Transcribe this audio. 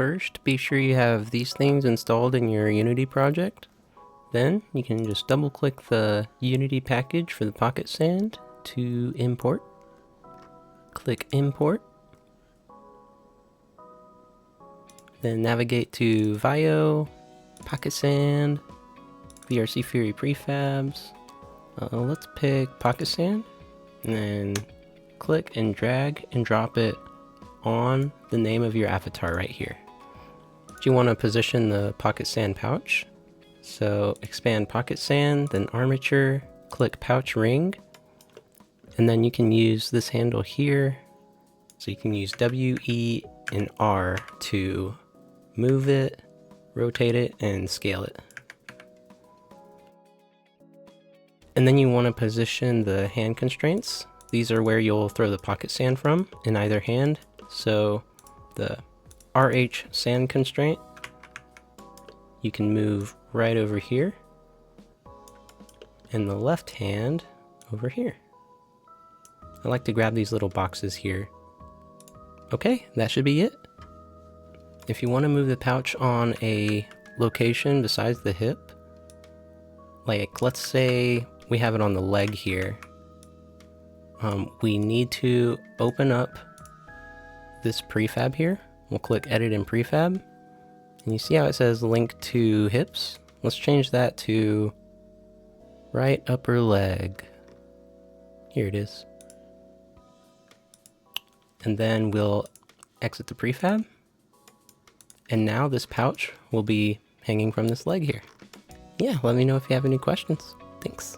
first, be sure you have these things installed in your Unity project. Then you can just double click the Unity package for the Pocket Sand to import. Click Import. Then navigate to VIO, Pocket Sand, VRC Fury Prefabs. Let's pick Pocket Sand, and then click and drag and drop it on the name of your avatar right here. You want to position the Pocket Sand pouch. So expand Pocket Sand, then Armature, click Pouch Ring, and then you can use this handle here. So you can use W, E, and R to move it, rotate it, and scale it. And then you want to position the hand constraints. These are where you'll throw the Pocket Sand from in either hand. So the RH sand constraint, you can move right over here, and the left hand over here. I like to grab these little boxes here. Okay, that should be it. If you want to move the pouch on a location besides the hip, like let's say we have it on the leg here, we need to open up this prefab here. We'll click Edit in Prefab, and you see how it says Link to Hips? Let's change that to right upper leg. Here it is. And then we'll exit the prefab. And now this pouch will be hanging from this leg here. Yeah, let me know if you have any questions. Thanks.